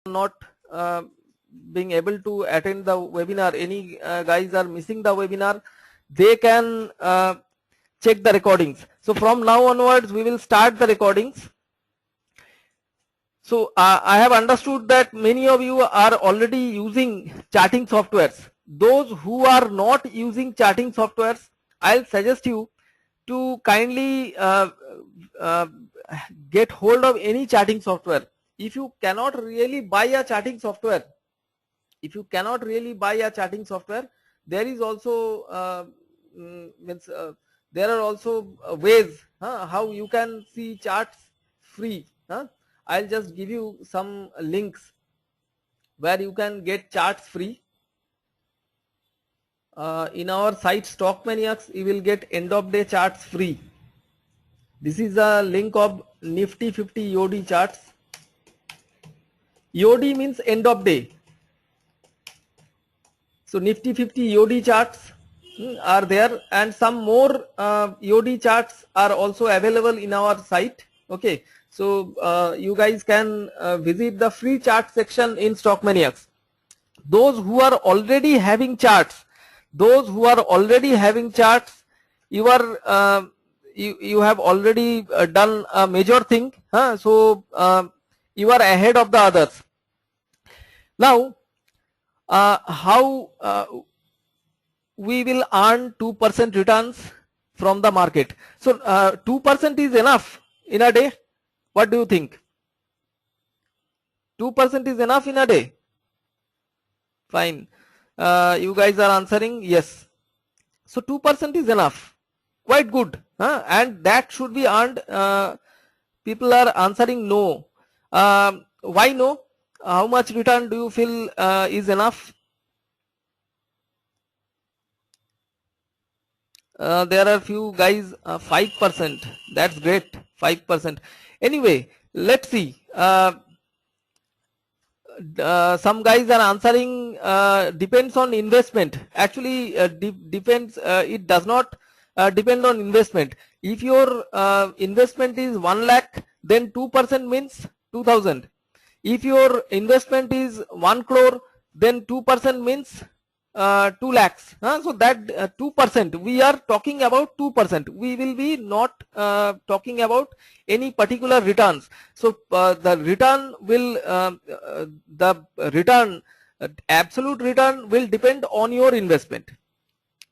not being able to attend the webinar, any guys are missing the webinar, they can check the recordings. So from now onwards we will start the recordings. So I have understood that many of you are already using charting softwares. Those who are not using charting softwares, I'll suggest you to kindly uh, get hold of any charting software. If you cannot really buy a charting software, there is also there are also ways how you can see charts free. I'll just give you some links where you can get charts free. In our site Stock Maniacs, you will get end of day charts free. This is a link of Nifty 50 EOD charts. EOD means end of day. So Nifty 50 EOD charts are there, and some more EOD charts are also available in our site. Okay, so you guys can visit the free chart section in Stock Maniacs. Those who are already having charts, you are you have already done a major thing. So you are ahead of the others. Now how we will earn 2% returns from the market. So 2% is enough in a day. What do you think? 2% is enough in a day? Fine. You guys are answering yes. So 2% is enough. Quite good. And that should be earned. People are answering no. Why no? How much return do you feel is enough? There are few guys 5%. That's great. 5%. Anyway, let's see. Some guys are answering depends on investment. Actually depends, it does not depend on investment. If your investment is 1 lakh, then 2% means 2000. If your investment is 1 crore, then 2% means 2 lakhs. So that 2%, we are talking about 2%. We will be not talking about any particular returns. So the return will absolute return will depend on your investment.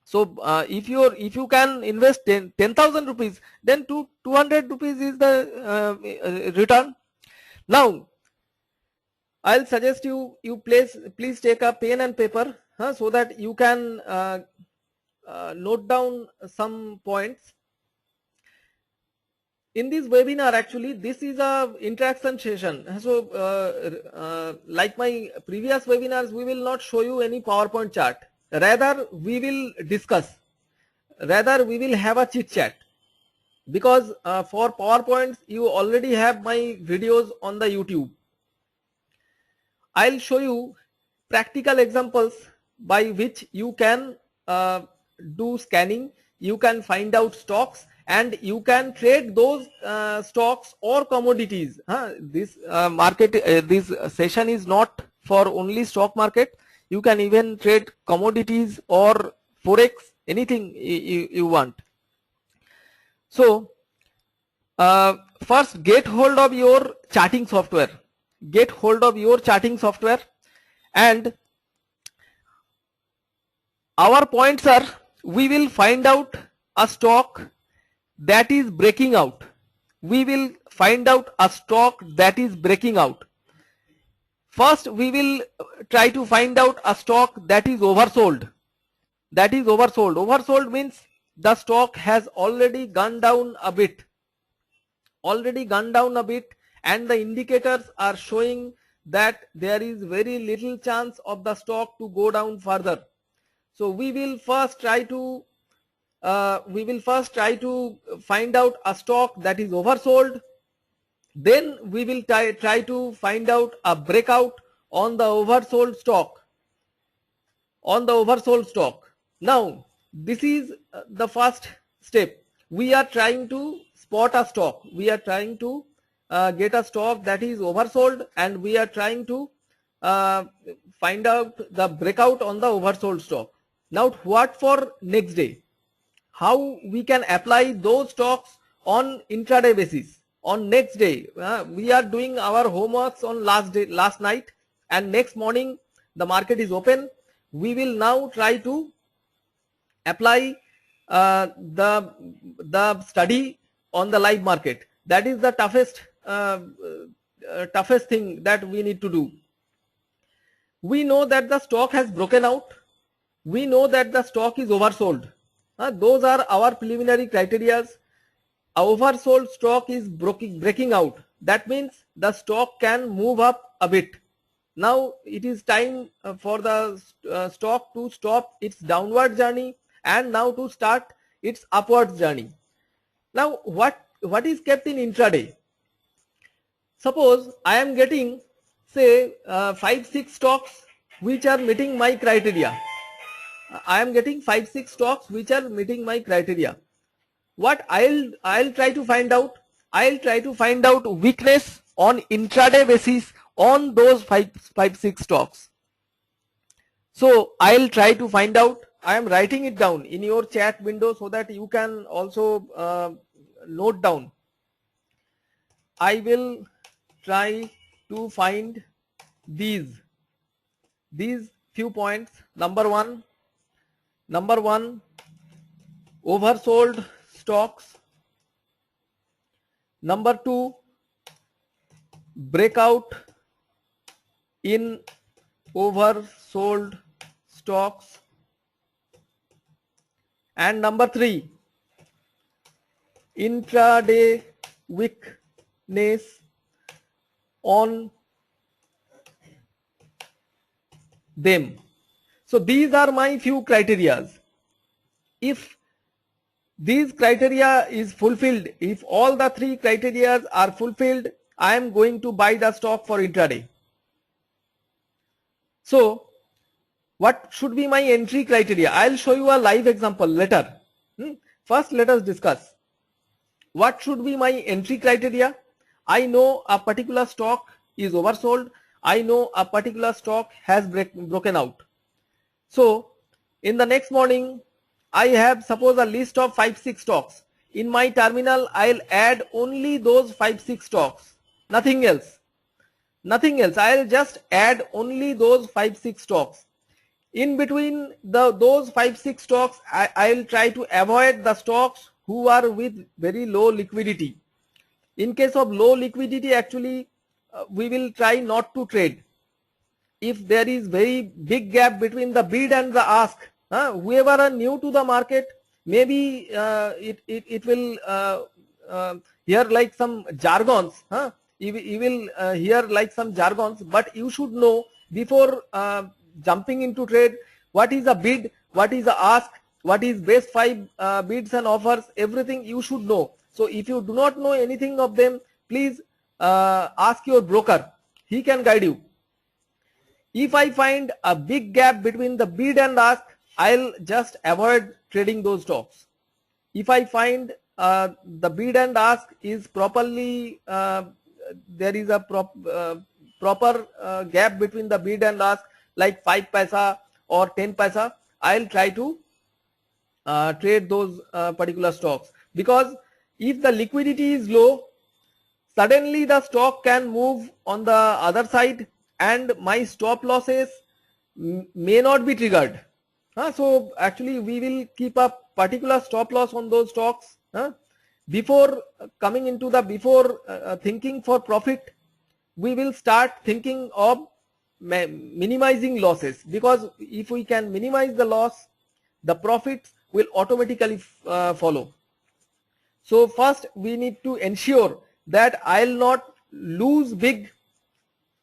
So if you can invest 10,000 rupees, then 200 rupees is the return. Now I'll suggest you please take a pen and paper so that you can note down some points. In this webinar, actually this is a interaction session. So like my previous webinars, we will not show you any PowerPoint chart. Rather we will discuss, rather we will have a chit chat, because for PowerPoints you already have my videos on the YouTube. I'll show you practical examples by which you can do scanning, you can find out stocks, and you can trade those stocks or commodities. This this session is not for only stock market. You can even trade commodities or forex, anything you want. So first get hold of your charting software. And our points are, we will find out a stock that is breaking out. First we will try to find out a stock that is oversold. Oversold means the stock has already gone down a bit, and the indicators are showing that there is very little chance of the stock to go down further. So we will first try to find out a stock that is oversold. Then we will try to find out a breakout on the oversold stock. Now this is the first step. We are trying to spot a stock. We are trying to get a stock that is oversold, and we are trying to uh, find out the breakout on the oversold stock. Now what for next day? How we can apply those stocks on intraday basis on next day? We are doing our homeworks on last night, and next morning the market is open. We will now try to apply the study on the live market. That is the toughest thing that we need to do. We know that the stock has broken out. We know that the stock is oversold. Those are our preliminary criteria. Oversold stock is breaking out. That means the stock can move up a bit. Now it is time for the stock to stop its downward journey and now to start its upward journey. Now what is kept in intraday? Suppose I am getting say 5-6 stocks which are meeting my criteria. I am getting 5-6 stocks which are meeting my criteria. What I'll try to find out? I'll try to find out weakness on intraday basis on those 5-6 stocks. So I'll try to find out. I am writing it down in your chat window so that you can also note down. I will try to find these few points. Number one, oversold stocks. Number two, breakout in oversold stocks. And number three, intraday weakness on them. So these are my few criteria. If these criteria is fulfilled, if all the three criteria are fulfilled, I am going to buy the stock for intraday. So what should be my entry criteria? I'll show you a live example later. First, let us discuss what should be my entry criteria. I know a particular stock is oversold. I know a particular stock has broken out. So in the next morning, I have suppose a list of 5-6 stocks. In my terminal, I'll add only those 5-6 stocks, nothing else. I'll just add only those 5-6 stocks. In between those 5-6 stocks, I'll try to avoid the stocks who are with very low liquidity. In case of low liquidity, actually we will try not to trade. If there is very big gap between the bid and the ask, whoever are new to the market, maybe it will hear like some jargons. You will hear like some jargons, but you should know before jumping into trade what is a bid, what is a ask, what is best 5 bids and offers. Everything you should know. So if you do not know anything of them, please ask your broker. He can guide you. If I find a big gap between the bid and ask, I'll just avoid trading those stocks. If I find the bid and ask is properly, there is a proper gap between the bid and ask, like 5 paisa or 10 paisa, I'll try to trade those particular stocks. Because if the liquidity is low, suddenly the stock can move on the other side and my stop losses may not be triggered. So actually we will keep a particular stop loss on those stocks. Before coming into the thinking for profit, we will start thinking of minimizing losses, because if we can minimize the loss, the profits will automatically follow. So first we need to ensure that I'll not lose big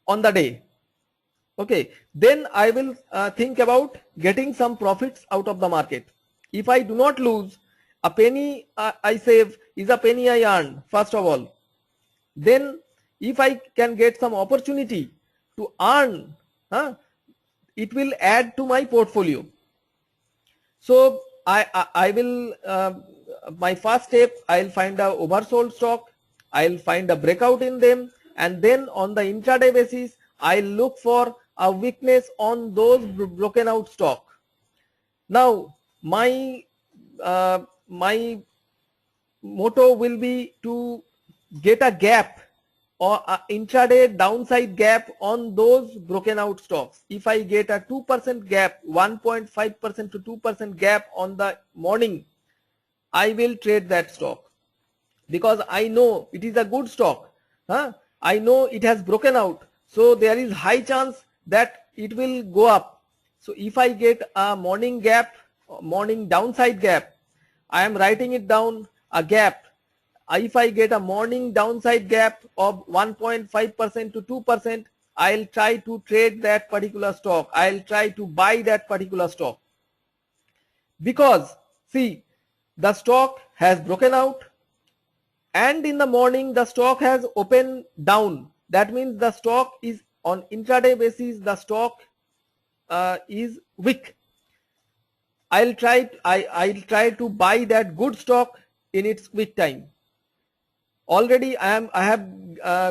on the day. Okay, then I will think about getting some profits out of the market. If I do not lose, a penny I save is a penny I earn, first of all. Then if I can get some opportunity to earn, it will add to my portfolio. So I will, my first step, I'll find a oversold stock, I'll find a breakout in them, and then on the intraday basis, I'll look for a weakness on those broken out stock. Now my my motto will be to get a gap or a intraday downside gap on those broken out stocks. If I get a 2% gap, 1.5% to 2% gap on the morning, I will trade that stock because I know it is a good stock. I know it has broken out, so there is high chance that it will go up. So if I get a morning gap, morning downside gap, I am writing it down, a gap. If I get a morning downside gap of 1.5% to 2%, I'll try to trade that particular stock. I'll try to buy that particular stock. Because see, the stock has broken out and in the morning the stock has opened down. That means the stock is on intraday basis, the stock is weak. I'll try to buy that good stock in its weak time. Already I have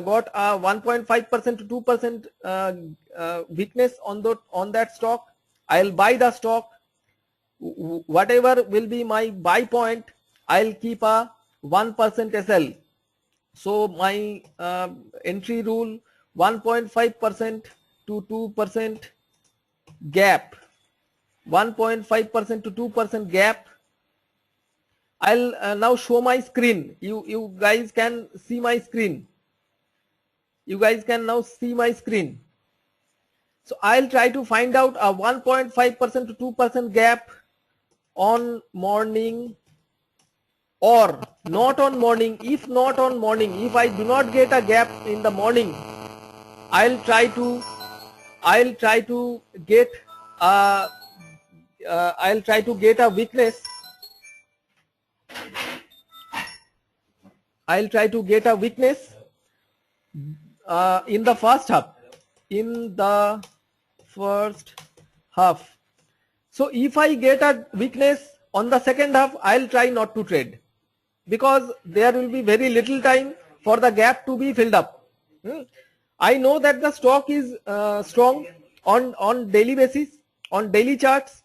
got a 1.5% to 2% weakness on that stock. I'll buy the stock. Whatever will be my buy point, I'll keep a 1% SL. So my entry rule, 1.5% to 2% gap, 1.5% to 2% gap. I'll now show my screen. You guys can see my screen. You guys can now see my screen. So I'll try to find out a 1.5% to 2% gap on morning or not on morning. If not on morning, if I do not get a gap in the morning, I'll try to get a weakness. I'll try to get a weakness in the first half. In the first half. So if I get a weakness on the second half, I'll try not to trade because there will be very little time for the gap to be filled up. I know that the stock is strong on daily basis, on daily charts.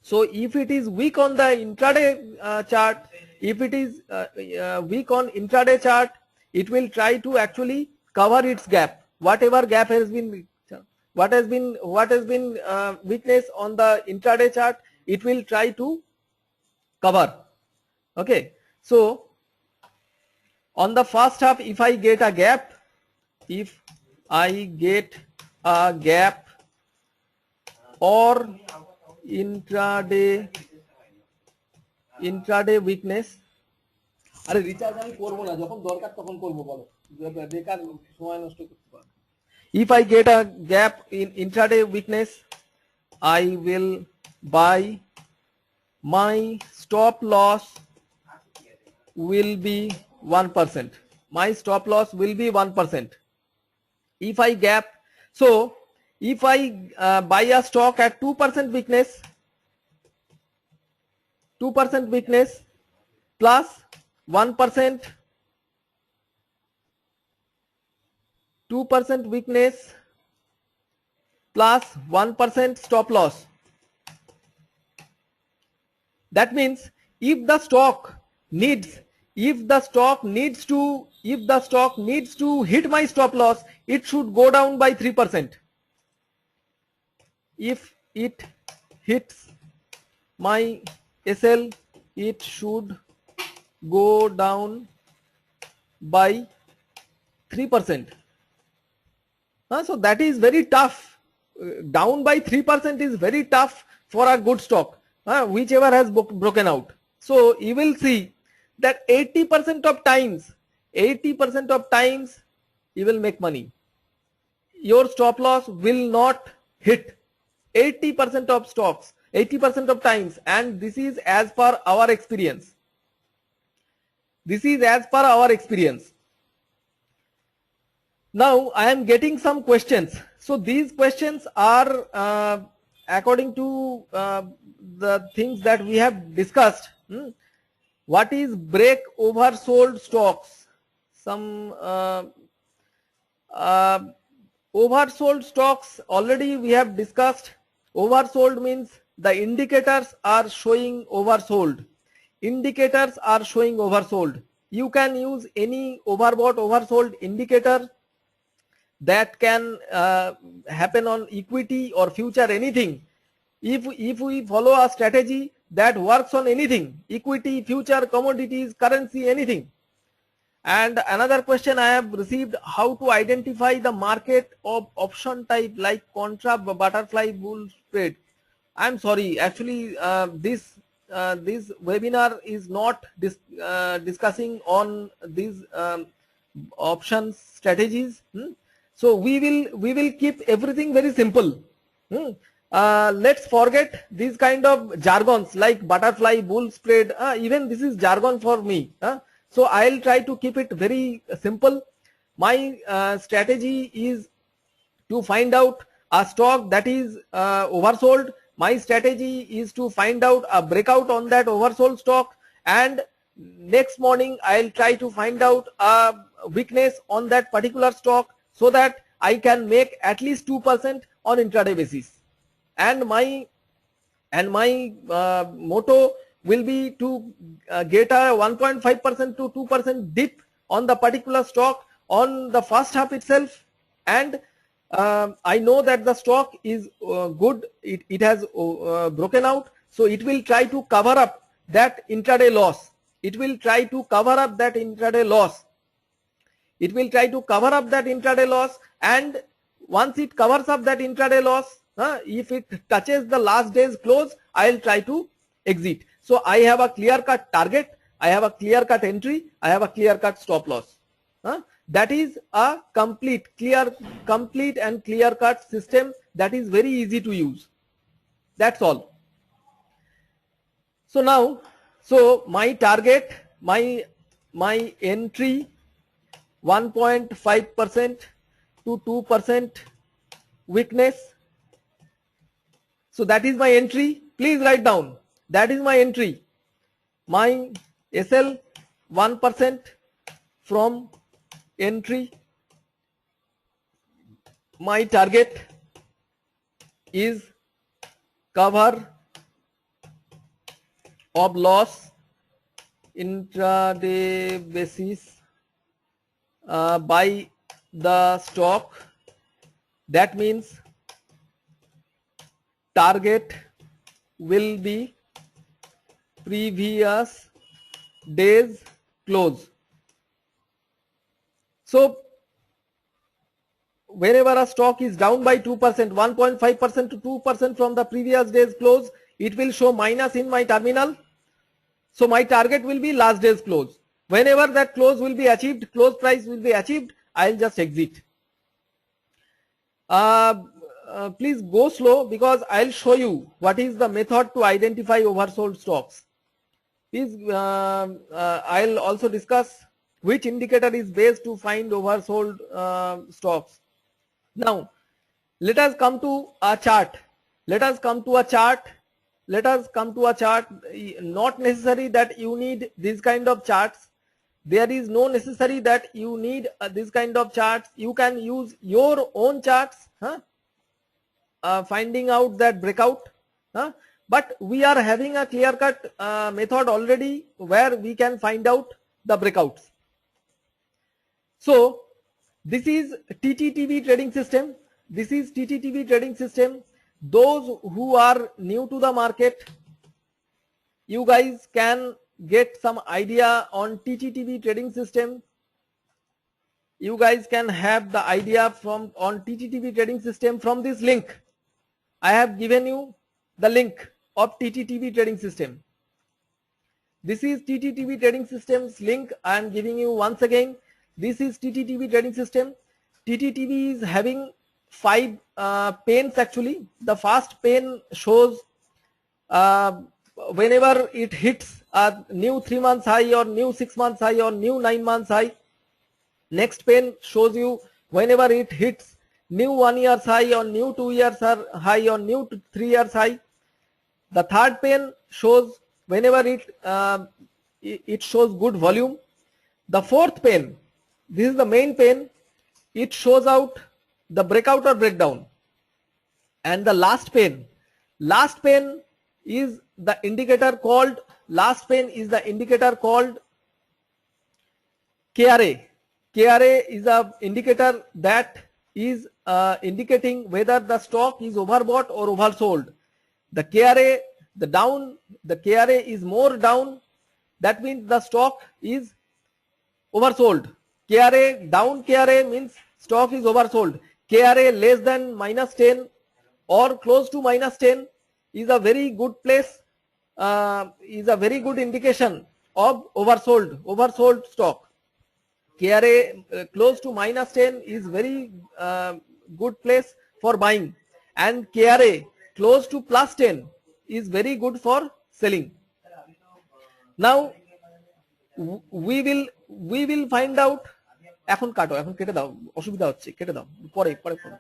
So if it is weak on the intraday chart, if it is weak on intraday chart, it will try to actually cover its gap. Whatever gap has been, what has been weakness on the intraday chart, it will try to cover. Okay, so on the first half, if I get a gap, or intraday weakness, আরে recharge আমি করব না, যখন দরকার তখন করব, বলো বেকার সময় নষ্ট করতে পারবো। If I get a gap in intraday weakness, I will buy. My stop loss will be 1%. My stop loss will be 1%. If I gap, so if I buy a stock at 2% weakness, 2% weakness plus 1%, 2% weakness plus 1% stop loss. That means if the stock needs to hit my stop loss, it should go down by 3%. If it hits my SL, it should go down by 3%. So that is very tough. Down by 3% is very tough for a good stock, whichever has broken out. So you will see that 80% of times you will make money. Your stop loss will not hit 80% of stocks, 80% of times, and this is as per our experience. This is as per our experience. Now I am getting some questions. So these questions are according to the things that we have discussed. What is break oversold stocks? Some Oversold stocks, already we have discussed. Oversold means the indicators are showing oversold. Indicators are showing oversold. You can use any overbought, oversold indicator that can happen on equity or future, anything. If we follow a strategy that works on anything, equity, future, commodities, currency, anything. And another question I have received, how to identify the market of option type like contra, butterfly, bull spread. I'm sorry, actually this webinar is not discussing on these options strategies. So we will keep everything very simple. Let's forget these kind of jargons like butterfly, bull spread. Even this is jargon for me. So I'll try to keep it very simple. My strategy is to find out a stock that is oversold. My strategy is to find out a breakout on that oversold stock, and next morning I'll try to find out a weakness on that particular stock so that I can make at least 2% on intraday basis. And my motto will be to get a 1.5% to 2% dip on the particular stock on the first half itself. And I know that the stock is good, it has broken out, so it will try to cover up that intraday loss. It will try to cover up that intraday loss. It will try to cover up that intraday loss, and once it covers up that intraday loss, if it touches the last day's close, I'll try to exit. So I have a clear-cut target, I have a clear-cut entry, I have a clear-cut stop loss. That is a complete and clear-cut system that is very easy to use. That's all. So now, so my target, my entry 1.5% to 2% weakness. So that is my entry. Please write down. That is my entry. My SL 1% from entry. My target is cover of loss intraday basis by the stock. That means target will be previous day's close. So whenever a stock is down by 2%, 1.5% to 2% from the previous day's close, it will show minus in my terminal. So my target will be last day's close. Whenever that close will be achieved, close price will be achieved, I'll just exit. Please go slow because I'll show you what is the method to identify oversold stocks. Please, I'll also discuss which indicator is best to find oversold stocks. Now, let us come to a chart. Let us come to a chart. Not necessary that you need this kind of charts. There is no necessary that you need this kind of charts. You can use your own charts, finding out that breakout. But we are having a clear-cut method already where we can find out the breakouts. So this is TTTV trading system. This is TTTV trading system. Those who are new to the market, you guys can get some idea on TTTV trading system. You guys can have the idea from on TTTV trading system from this link. I have given you the link of TTTV trading system. This is TTTV trading system's link. I am giving you once again. This is TTTV trading system. TTTV is having 5 panes actually. The first pane shows whenever it hits a new 3 months high or new 6 months high or new 9 months high. Next pane shows you whenever it hits new 1 year's high or new 2 years high or new 3 years high. The third pane shows whenever it shows good volume. The fourth pane, this is the main pane, it shows out the breakout or breakdown. And the last pane is the indicator called KRA. KRA is a indicator that is indicating whether the stock is overbought or oversold. The KRA, the KRA is more down, that means the stock is oversold. KRA down, KRA means stock is oversold. KRA less than -10 or close to -10 is a very good place, is a very good indication of oversold stock. KRA close to -10 is very good place for buying, and KRA close to +10 is very good for selling. Now we will find out. এখন কাটো, এখন কেটে দাও, অসুবিধা হচ্ছে, কেটে দাও, পরে ফোন।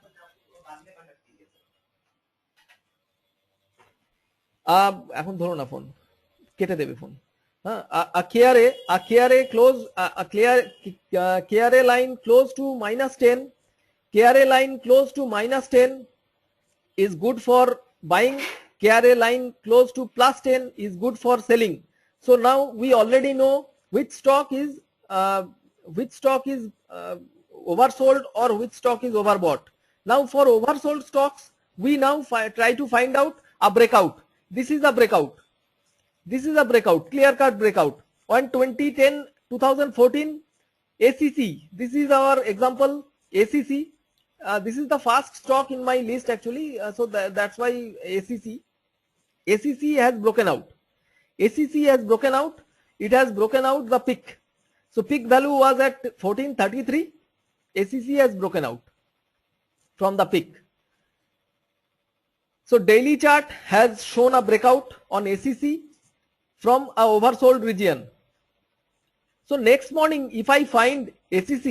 এখন ধরো না ফোন, কেটে দেবে phone. KRA line close to -10, KRA line close to -10 is good for buying, KRA line close to +10 is good for selling. So now we already know which stock is oversold or which stock is overbought. Now for oversold stocks, we now try to find out a breakout. This is a breakout. This is a breakout, clear cut breakout. On 2014 ACC, this is our example ACC. This is the first stock in my list actually, so that's why ACC has broken out. ACC has broken out. It has broken out the peak. So peak value was at 1433. ACC has broken out from the peak. So daily chart has shown a breakout on ACC from a oversold region. So next morning, if I find ACC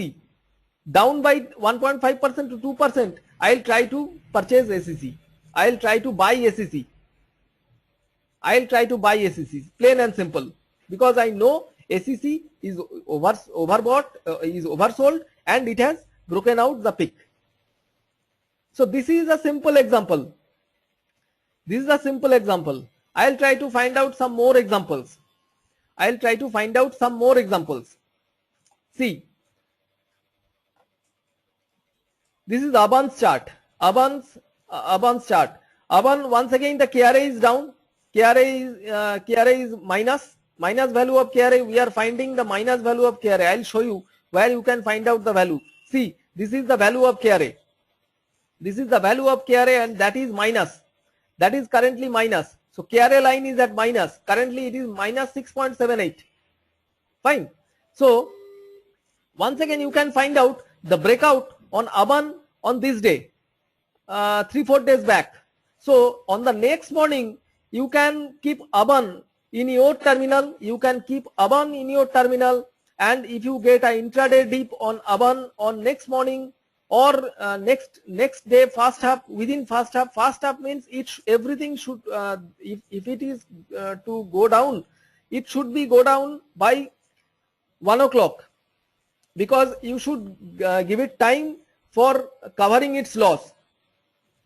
down by 1.5% to 2%, I'll try to purchase ACC. I'll try to buy ACC. I'll try to buy ACC, plain and simple, because I know ACC is overbought, is oversold, and it has broken out the peak. So this is a simple example. This is a simple example. I'll try to find out some more examples. See, this is Avan's chart. Avan's chart. Avan, once again the KRA is down. KRA is minus value of KRA. We are finding the minus value of KRA. I'll show you where you can find out the value. See, this is the value of KRA. This is the value of KRA, and that is minus. That is currently minus. So KRA line is at minus. Currently it is -6.78. Fine. So once again you can find out the breakout on Avan on this day, 3-4 days back. So on the next morning you can keep Avan in your terminal. And if you get an intraday dip on Avan on next morning or next day first half, within first half means everything should, if it is to go down, it should be go down by 1 o'clock, because you should give it time for covering its loss.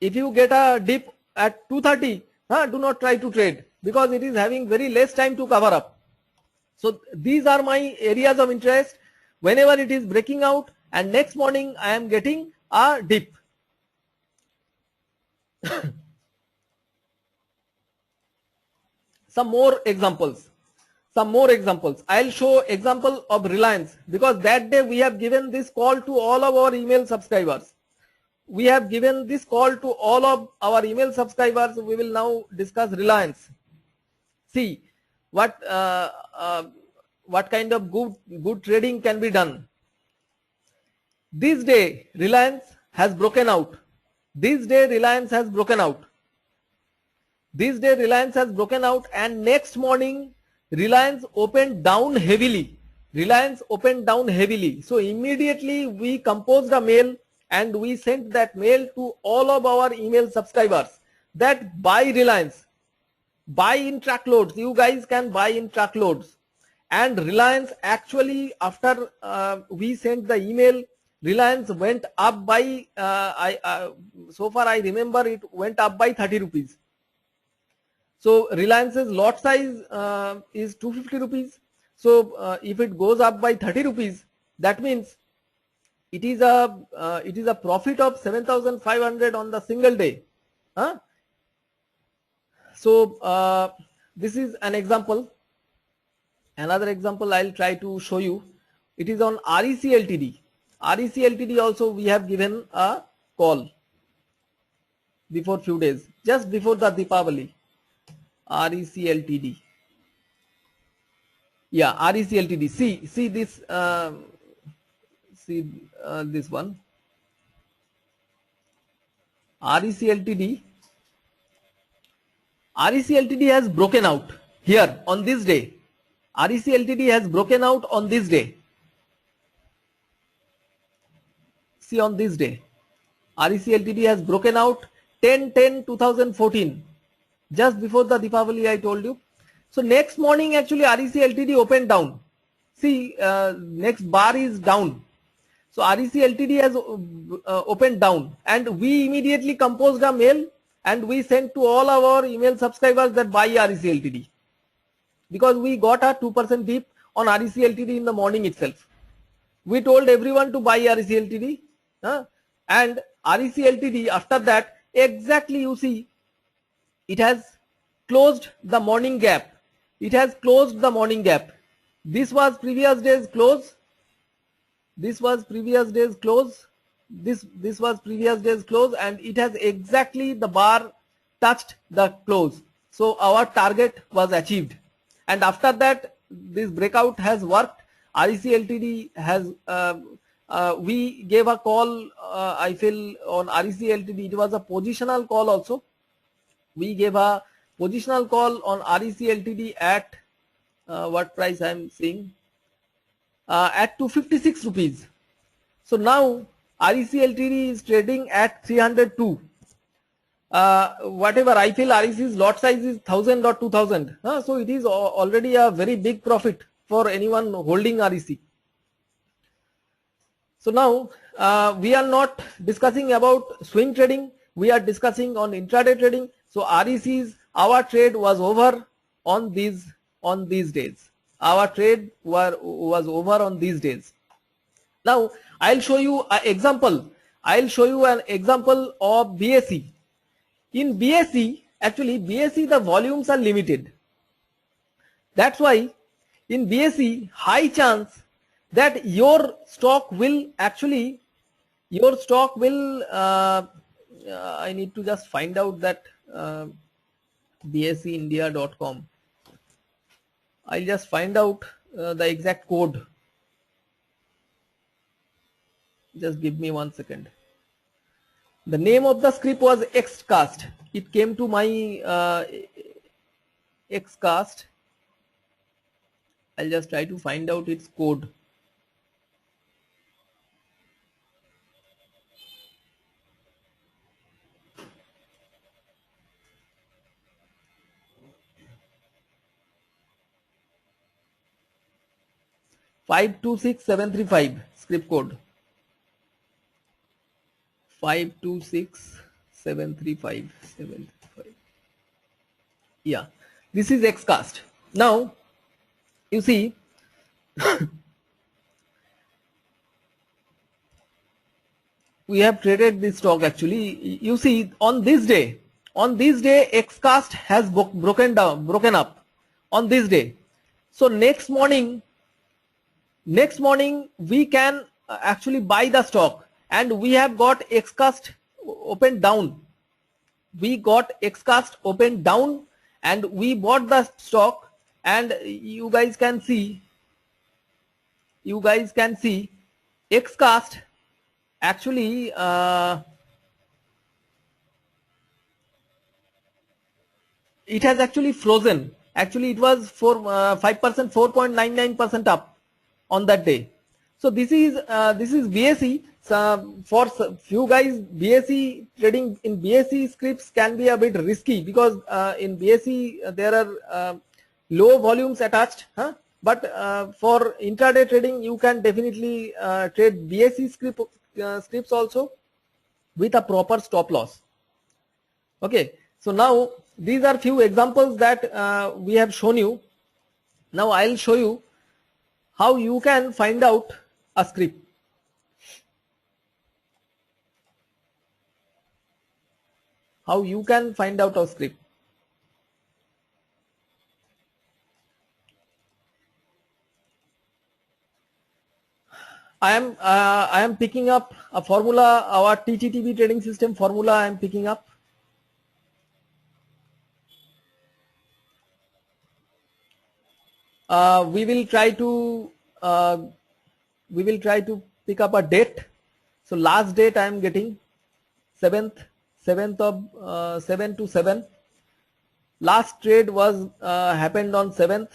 If you get a dip at 2:30, do not try to trade, because it is having very less time to cover up. So these are my areas of interest. Whenever it is breaking out and next morning I am getting a dip. Some more examples. I'll show example of Reliance, because that day we have given this call to all of our email subscribers. We will now discuss Reliance. See what kind of good trading can be done. This day Reliance has broken out. And next morning Reliance opened down heavily. So immediately we composed a mail and we sent that mail to all of our email subscribers that buy Reliance, buy in truckloads. You guys can buy in truckloads. And Reliance actually, after we sent the email, Reliance went up by so far I remember it went up by 30 rupees. So Reliance's lot size is 250 rupees. So if it goes up by 30 rupees, that means it is a profit of 7,500 on the single day. Huh? So this is an example. Another example I'll try to show you. It is on REC Ltd. REC Ltd also we have given a call before few days, just before the Deepavali. REC Ltd. Yeah, REC Ltd. See this. See this one. REC Ltd. REC Ltd has broken out here on this day. REC Ltd has broken out on this day. See on this day. REC Ltd has broken out 10/10/2014. Just before the Deepavali I told you. So next morning actually REC Ltd opened down. See next bar is down. So REC Ltd has opened down and we immediately composed a mail and we sent to all our email subscribers that buy REC Ltd. Because we got a 2% dip on REC Ltd in the morning itself. We told everyone to buy REC Ltd. And REC Ltd after that exactly you see it has closed the morning gap. It has closed the morning gap. This was previous day's close. This was previous day's close. This was previous day's close and it has exactly the bar touched the close. So our target was achieved. And after that this breakout has worked. REC Ltd has we gave a call I feel on REC Ltd. It was a positional call also. We gave a positional call on REC Ltd at what price I am seeing at 256 rupees. So now REC Ltd is trading at 302. Whatever I feel REC's lot size is 1000 or 2000. So it is already a very big profit for anyone holding REC. So now we are not discussing about swing trading. We are discussing on intraday trading. So REC's our trade was over on these days. Our trade was over on these days. Now I'll show you an example. I'll show you an example of BSE. In BSE, actually BSE the volumes are limited. That's why in BSE high chance that your stock will actually I need to just find out that bseindia.com. I'll just find out the exact code. Just give me 1 second. The name of the script was Xcast. It came to my Xcast. I'll just try to find out its code. $526,735 script code. 526,735. Yeah, this is Xcast. Now you see we have traded this stock actually. You see on this day Xcast has broken up on this day. So next morning we can actually buy the stock and we have got Xcast open down. We got Xcast open down and we bought the stock, and you guys can see Xcast actually it has actually frozen. Actually it was for 5%, 4.99% up on that day. So this is BSE. For few guys, BSE trading in BSE scripts can be a bit risky because in BSE there are low volumes attached. but for intraday trading you can definitely trade BSE scripts also with a proper stop loss. Okay, so now these are few examples that we have shown you. Now I'll show you how you can find out a script. How you can find out a script. I am picking up a formula, our TTTB trading system formula I am picking up. We will try to pick up a date. So last date I am getting 7th of 7 to 7. Last trade was happened on 7th.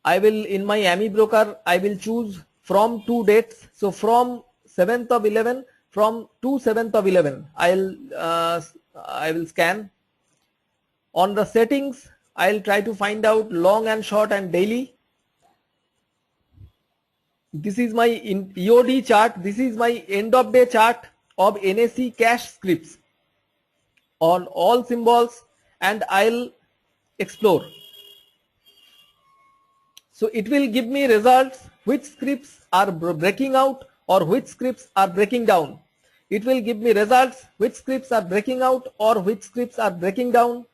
I will, in my AMI broker, I will choose from two dates. So from 7th of 11, from to 7th of 11, I will scan. On the settings, I'll try to find out long and short and daily. This is my EOD chart. This is my end of day chart of NSE cash scripts on all symbols, and I'll explore. So it will give me results which scripts are breaking out or which scripts are breaking down. It will give me results which scripts are breaking out or which scripts are breaking down.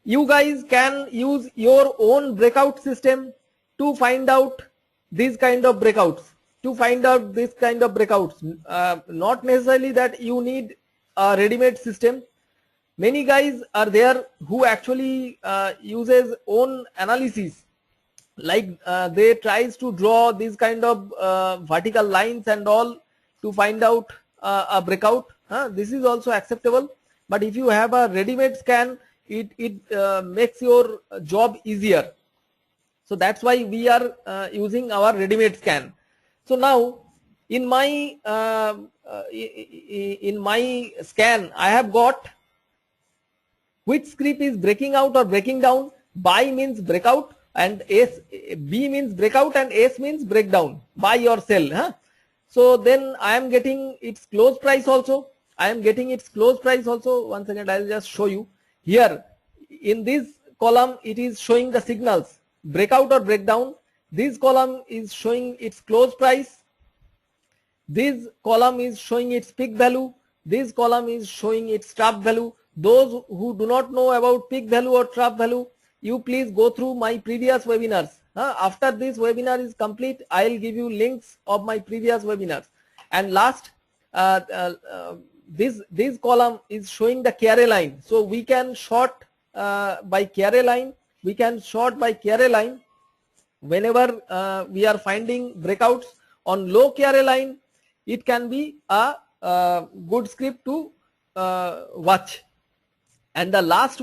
You guys can use your own breakout system to find out these kind of breakouts. Not necessarily that you need a ready-made system. Many guys are there who actually uses own analysis, like they tries to draw these kind of vertical lines and all to find out a breakout. This is also acceptable, but if you have a ready-made scan, it makes your job easier. So that's why we are using our ready-made scan. So now in my scan I have got which script is breaking out or breaking down. Buy means breakout, and B means breakout, and S means breakdown, buy or sell. So then I am getting its close price also. Once again I will just show you. Here in this column it is showing the signals, breakout or breakdown. This column is showing its close price. This column is showing its peak value. This column is showing its trap value. Those who do not know about peak value or trap value, you please go through my previous webinars. After this webinar is complete, I will give you links of my previous webinars. And last, this column is showing the carry line. So we can short by carry line. Whenever we are finding breakouts on low carry line, it can be a good script to watch. And the last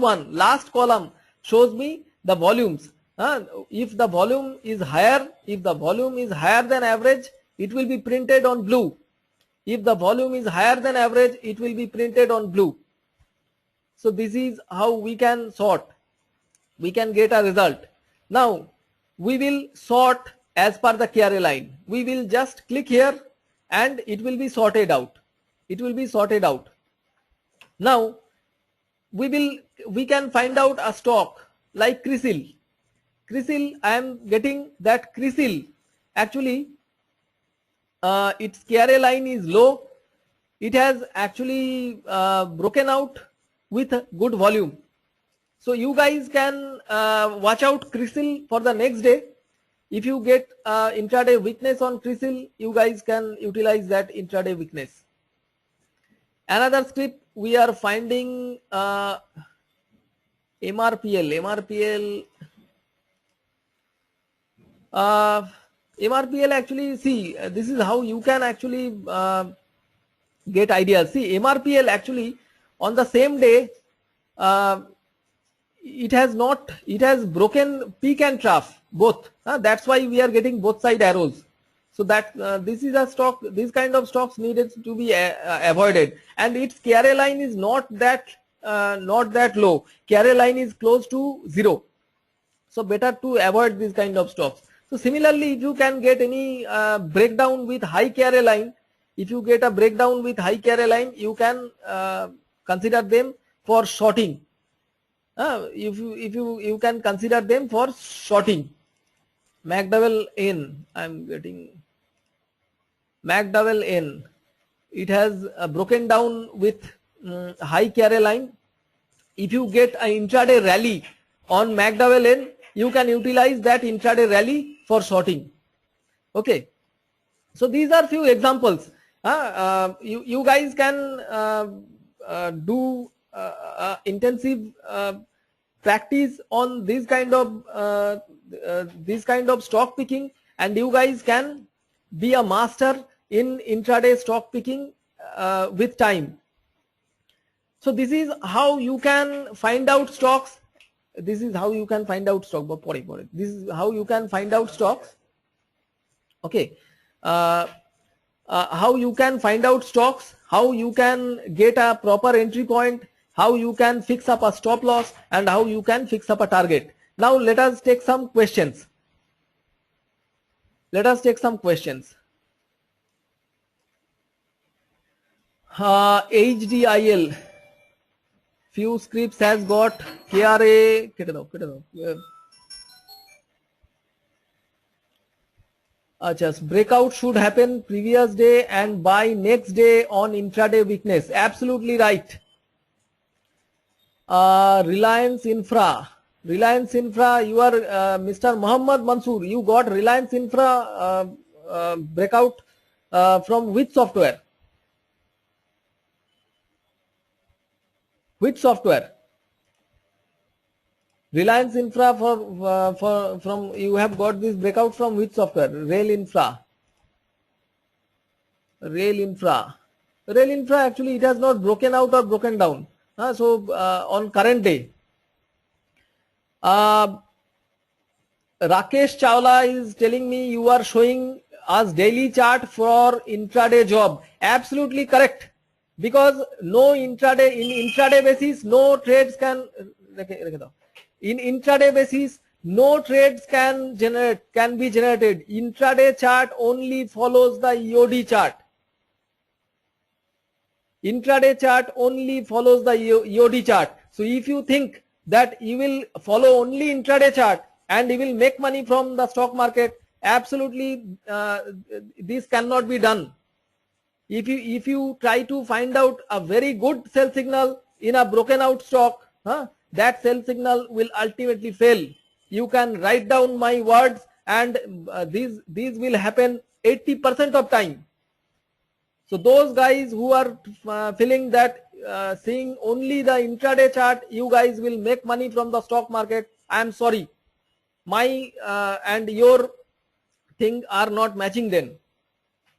column shows me the volumes. If the volume is higher, than average, it will be printed on blue. If the volume is higher than average, it will be printed on blue. So this is how we can sort. We can get a result. Now we will sort as per the carry line. We will just click here and it will be sorted out. Now we can find out a stock like CRISIL. I am getting that CRISIL actually its carry line is low. It has actually broken out with good volume. So you guys can watch out CRISIL for the next day. If you get intraday weakness on CRISIL, you guys can utilize that intraday weakness. Another script we are finding MRPL. MRPL actually, see, this is how you can actually get ideas. See, MRPL actually on the same day it has broken peak and trough both. That's why we are getting both side arrows. So that this is a stock, this kind of stocks needed to be avoided, and its carry line is not that low. Carry line is close to 0. So better to avoid this kind of stocks. So similarly, if you can get any breakdown with high carry line, if you get a breakdown with high carry line, you can consider them for shorting. If you can consider them for shorting. McDowell N, I'm getting McDowell N. It has broken down with high carry line. If you get an intraday rally on McDowell N, you can utilize that intraday rally for shorting. Okay, so these are few examples. You guys can do intensive practice on this kind of stock picking, and you guys can be a master in intraday stock picking with time. So this is how you can find out stocks. This is how you can find out stock. This is how you can find out stocks. Okay, how you can find out stocks, how you can get a proper entry point, how you can fix up a stop loss, and how you can fix up a target. Now let us take some questions. Let us take some questions. HDIL, few scripts has got KRA. Breakout should happen previous day and buy next day on intraday weakness. Absolutely right. Reliance Infra, you are Mr. Muhammad Mansoor. You got Reliance Infra breakout from which software? Which software? Reliance Infra from you have got this breakout from which software? Rail Infra. Actually it has not broken out or broken down. So on current day, Rakesh Chawla is telling me you are showing us daily chart for intraday job. Absolutely correct, because no intraday, in intraday basis no trades can no trades can be generated. Intraday chart only follows the EOD chart. Intraday chart only follows the EOD chart. So if you think that you will follow only intraday chart and you will make money from the stock market, absolutely this cannot be done. If you try to find out a very good sell signal in a broken out stock, that sell signal will ultimately fail. You can write down my words, and these will happen 80% of time. So those guys who are feeling that seeing only the intraday chart, you guys will make money from the stock market, I am sorry. My and your thing are not matching then.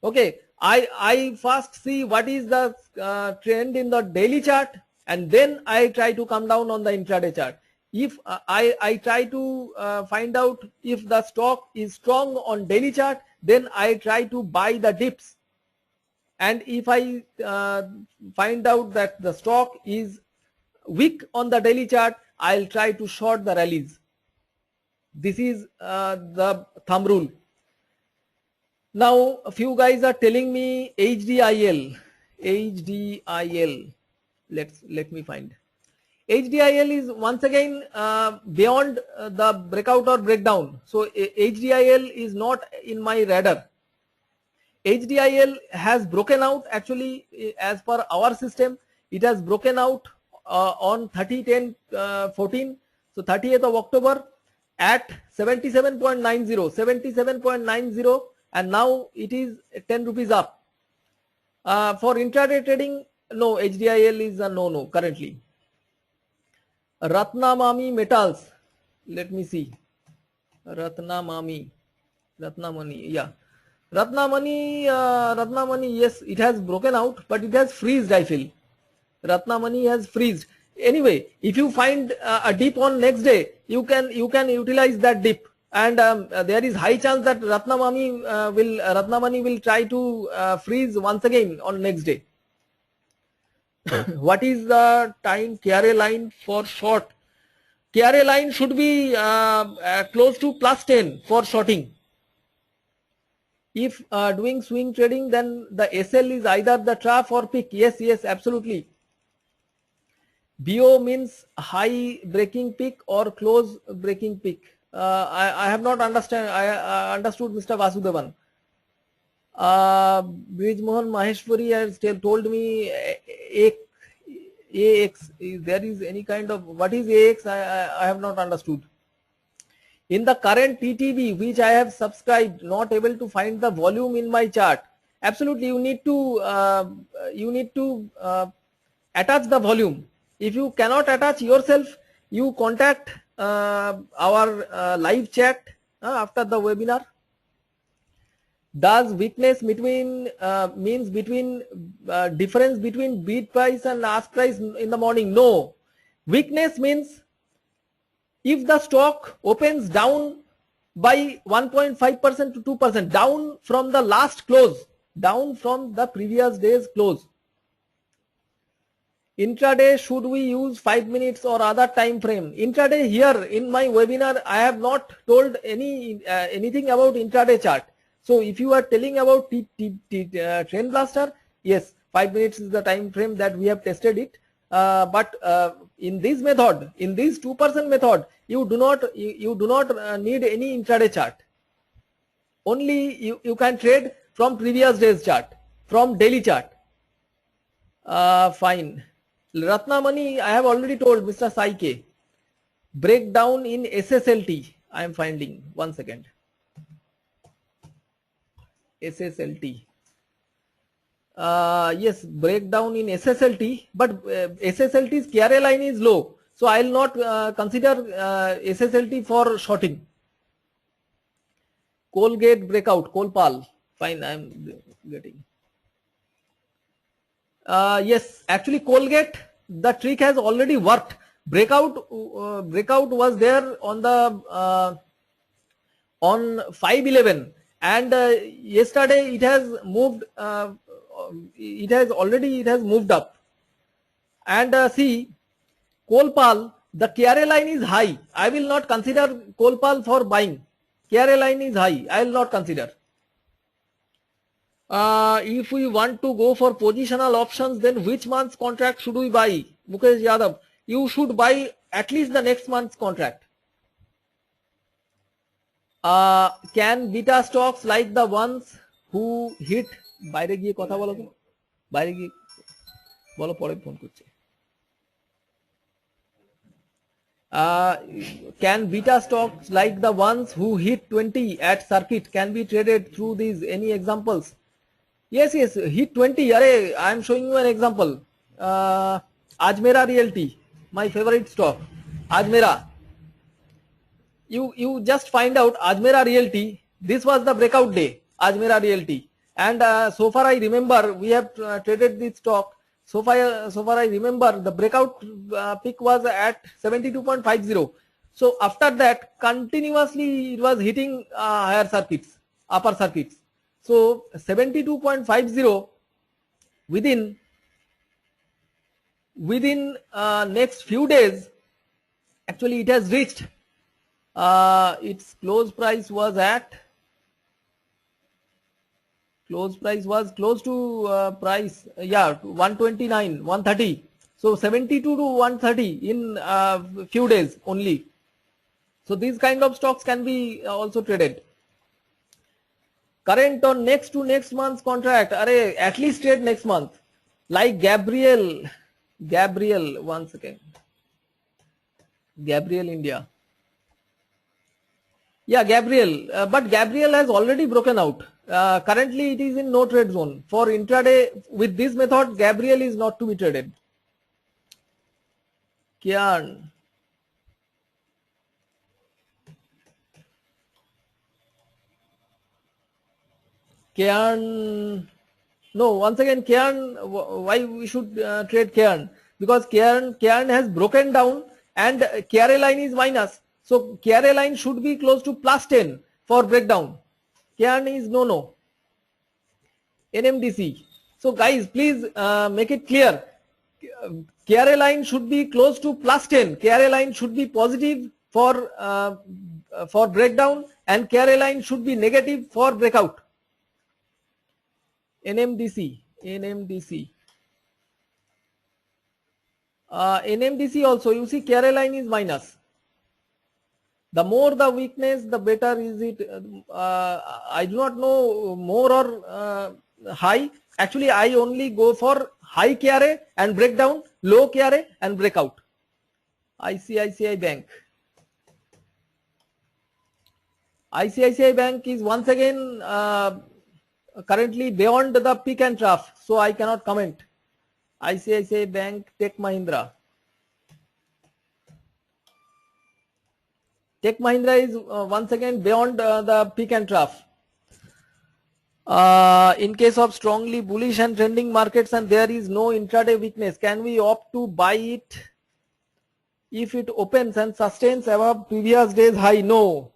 Okay, I first see what is the trend in the daily chart, and then I try to come down on the intraday chart. If I try to find out if the stock is strong on daily chart, then I try to buy the dips. And if I find out that the stock is weak on the daily chart, I'll try to short the rallies. This is the thumb rule. Now a few guys are telling me HDIL. Let me find. HDIL is once again beyond the breakout or breakdown. So HDIL is not in my radar. HDIL has broken out, actually as per our system. It has broken out on 30/10/14, so 30th of October at 77.90, and now it is 10 rupees up. For intraday trading, no, HDIL is a no currently. Ratnamani Metals, let me see. Ratnamani, yeah. Ratnamani, yes, it has broken out, but it has freezed, I feel. Ratnamani has freezed. Anyway, if you find a dip on next day, you can utilize that dip, and there is high chance that Ratnamani will try to freeze once again on next day. What is the time KRA line for short? KRA line should be close to +10 for shorting. If doing swing trading, then the SL is either the trough or peak. Yes, yes, absolutely. BO means high breaking peak or close breaking peak. I have not understood Mr. Vasudevan. Brij Mohan Maheshwari has told me AX. If there is any kind of, what is AX? I have not understood. In the current TTV which I have subscribed, not able to find the volume in my chart. Absolutely, you need to attach the volume. If you cannot attach yourself, you contact our live chat after the webinar. Does weakness between means between difference between bid price and ask price in the morning? No. Weakness means if the stock opens down by 1.5% to 2%, down from the last close, down from the previous day's close. Intraday, should we use 5 minutes or other time frame? Intraday, here in my webinar, I have not told anything about intraday chart. So if you are telling about Trend Blaster, yes, 5 minutes is the time frame that we have tested it. But in this method, in this 2% method, you do not need any intraday chart. Only you can trade from previous day's chart, from daily chart. Fine. Ratnamani, I have already told Mr. Saike. Breakdown in SSLT. I am finding. 1 second. SSLT. Yes, breakdown in SSLT, but SSLT's KRA line is low, so I will not consider SSLT for shorting. Colgate breakout, Colpal. Fine, I am getting. Yes, actually Colgate, the trick has already worked. Breakout was there on the on 511, and yesterday it has moved. It has moved up, and see Colpal, the KRA line is high. I will not consider Colpal for buying. KRA line is high. I will not consider. If we want to go for positional options, then which month's contract should we buy? Mukesh Yadav, you should buy at least the next month's contract. Can beta stocks like the ones who hit বাইরে গিয়ে কথা বলো তো বাইরে গিয়ে বলো পরে phone করছে can beta stocks like the ones who hit 20 at circuit can be traded through these any examples? Yes, hit 20. I am showing you an example. Ajmera Realty, my favorite stock. Ajmera, you just find out Ajmera Realty, this was the breakout day. Ajmera Realty. And so far I remember we have traded this stock. So far I remember the breakout peak was at 72.50. So after that continuously it was hitting higher circuits, upper circuits. So 72.50 within next few days, actually it has reached its close price was close to price, 129, 130. So 72 to 130 in few days only. So these kind of stocks can be also traded. Current on next to next month's contract, at least trade next month. Like Gabriel, 1 second. Gabriel India. Yeah, Gabriel, but Gabriel has already broken out. Currently it is in no trade zone. For intraday with this method, Gabriel is not to be traded. Kian. No, once again Kian, why we should trade Kian? Because Kian has broken down and KRA line is minus. So KRA line should be close to +10 for breakdown. Kian is no. NMDC. So guys, please make it clear. KRA line should be close to +10. KRA line should be positive for breakdown, and KRA line should be negative for breakout. NMDC, NMDC also, you see KRA line is minus. The more the weakness, the better is it. I do not know more or high. Actually, I only go for high KRA and breakdown, low KRA and breakout. ICICI Bank. ICICI Bank is once again currently beyond the peak and trough, so I cannot comment. ICICI Bank, Tech Mahindra. Tech Mahindra is once again beyond the peak and trough. In case of strongly bullish and trending markets and there is no intraday weakness, can we opt to buy it if it opens and sustains above previous day's high? No.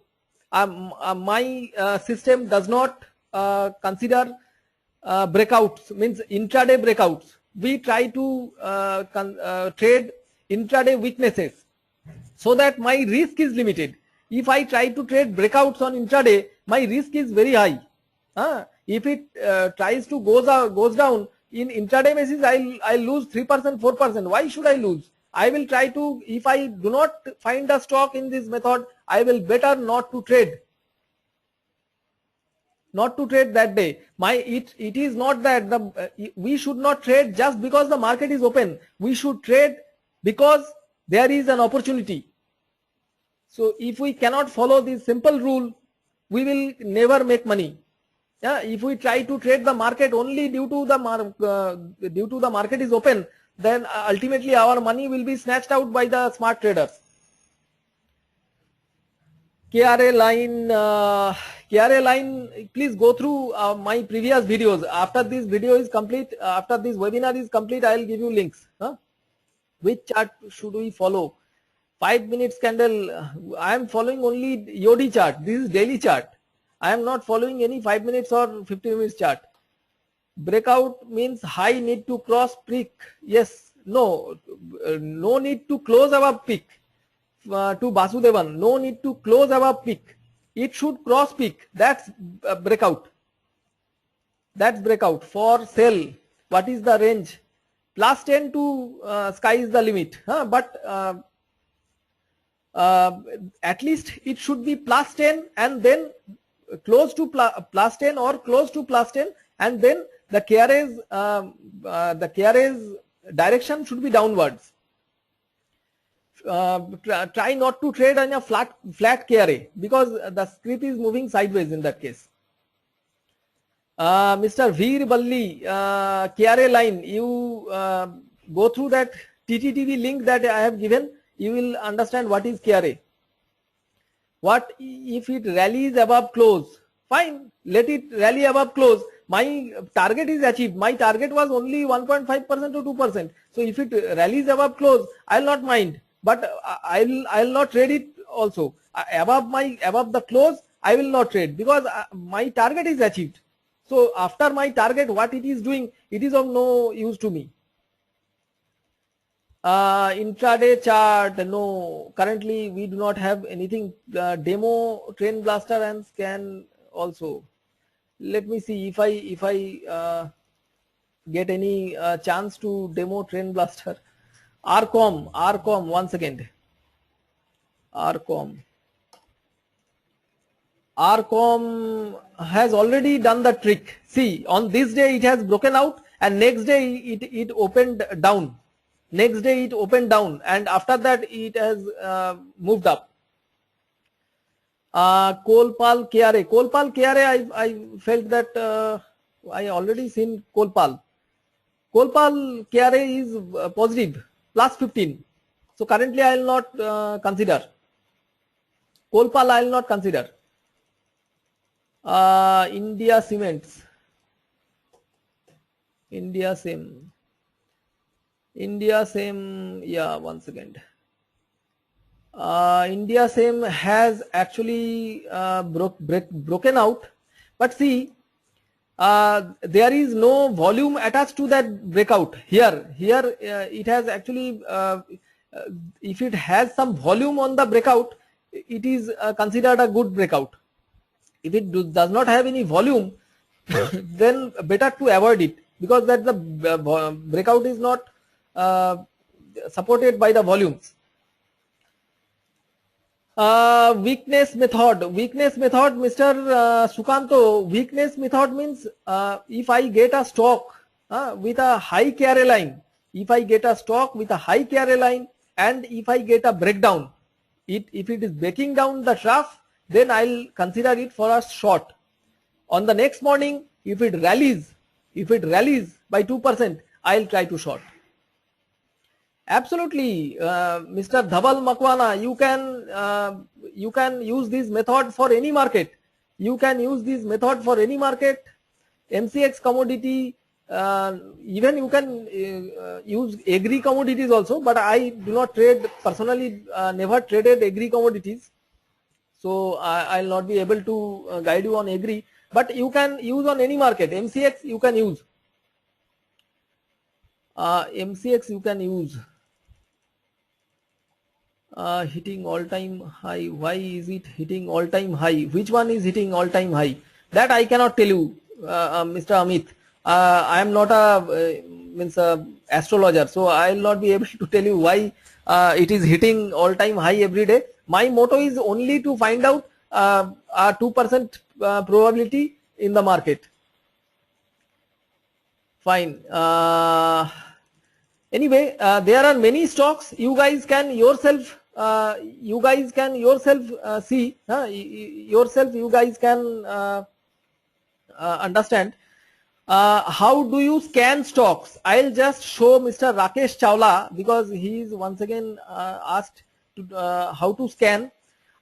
My system does not consider breakouts, means intraday breakouts. We try to trade intraday weaknesses so that my risk is limited. If I try to trade breakouts on intraday, my risk is very high. If it tries to goes down in intraday basis, I'll lose 3%, 4%. Why should I lose? I will try to, if I do not find a stock in this method, I will better not to trade. Not to trade that day. It is not that we should not trade just because the market is open. We should trade because there is an opportunity. So if we cannot follow this simple rule, we will never make money. If we try to trade the market only due to the market is open, then ultimately our money will be snatched out by the smart traders. KRA line, please go through my previous videos. After this video is complete, after this webinar is complete, I will give you links. Which chart should we follow? 5 minutes candle. I am following only YOD chart. This is daily chart. I am not following any 5 minutes or 15 minutes chart. Breakout means high need to cross peak. Yes, no need to close above peak. To Basudevan, no need to close above peak. It should cross peak. That's breakout. That's breakout. For sell, what is the range? +10 to sky is the limit. But at least it should be +10 and then close to +10 or close to +10, and then the KRA's direction should be downwards. Try not to trade on a flat KRA because the script is moving sideways in that case. Mr. Veer Balli, KRA line, you go through that TTTV link that I have given, you will understand what is KRA. What if it rallies above close? Fine, let it rally above close. My target is achieved. My target was only 1.5% to 2%. So if it rallies above close, I'll not mind. But I'll not trade it also. Above the close, I will not trade because my target is achieved. So after my target, what it is doing, it is of no use to me. Intraday chart, no, currently we do not have anything. Demo, Trend Blaster and scan also. Let me see if I get any chance to demo Trend Blaster. Arcom, one second. Arcom has already done the trick. See, on this day it has broken out and next day it opened down. Next day it opened down and after that it has moved up. Kolpal KRA, I felt that I already seen Kolpal. Kolpal KRA is positive, +15. So currently I will not consider. Kolpal I will not consider. India Cements. India Sem, yeah, one second. India Sem has actually broken out, but see, there is no volume attached to that breakout. Here it has actually, if it has some volume on the breakout, it is considered a good breakout. If it does not have any volume, then better to avoid it, because that the breakout is not supported by the volumes. Weakness method, Mr. Sukanto. Weakness method means if I get a stock with a high carry line, if I get a stock with a high carry line, and if I get a breakdown, if it is breaking down the trough, then I'll consider it for a short. On the next morning, if it rallies by 2%, I'll try to short. Absolutely, Mr. Dhaval Makwana, you can use this method for any market. You can use this method for any market. MCX commodity, even you can use agri commodities also, but I do not trade personally, never traded agri commodities, so I'll not be able to guide you on agri, but you can use on any market. MCX you can use. MCX you can use. Hitting all-time high. Why is it hitting all-time high? Which one is hitting all-time high? That I cannot tell you, Mr. Amit. I am not a astrologer, so I will not be able to tell you why it is hitting all-time high every day. My motto is only to find out a 2% probability in the market. Fine. Anyway, there are many stocks. You guys can yourself see yourself. You guys can understand how do you scan stocks. I'll just show Mr. Rakesh Chawla, because he is once again asked to, how to scan.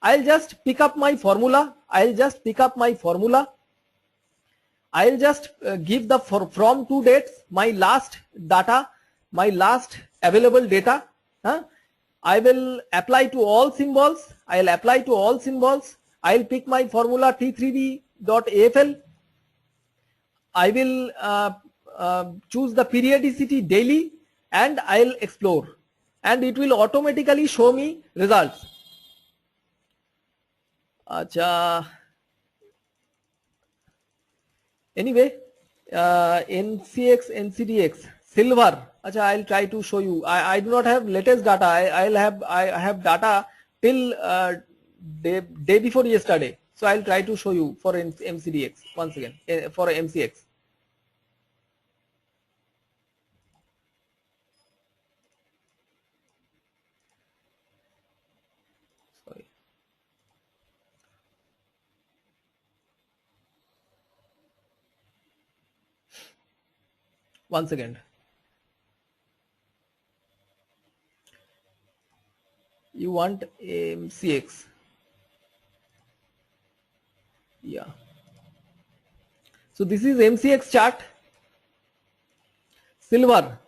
I'll just pick up my formula. I'll just give the from 2 dates my last data, my last available data. I will apply to all symbols. I'll pick my formula T3D.AFL. I will choose the periodicity daily, and I'll explore, and it will automatically show me results. Acha. Anyway, NCX, NCDX, silver. Acha, I'll try to show you. I do not have latest data. I have data till day before yesterday. So I'll try to show you for MCDX once again, for MCX. Sorry. Once again. You want MCX. Yeah. So this is MCX chart. Silver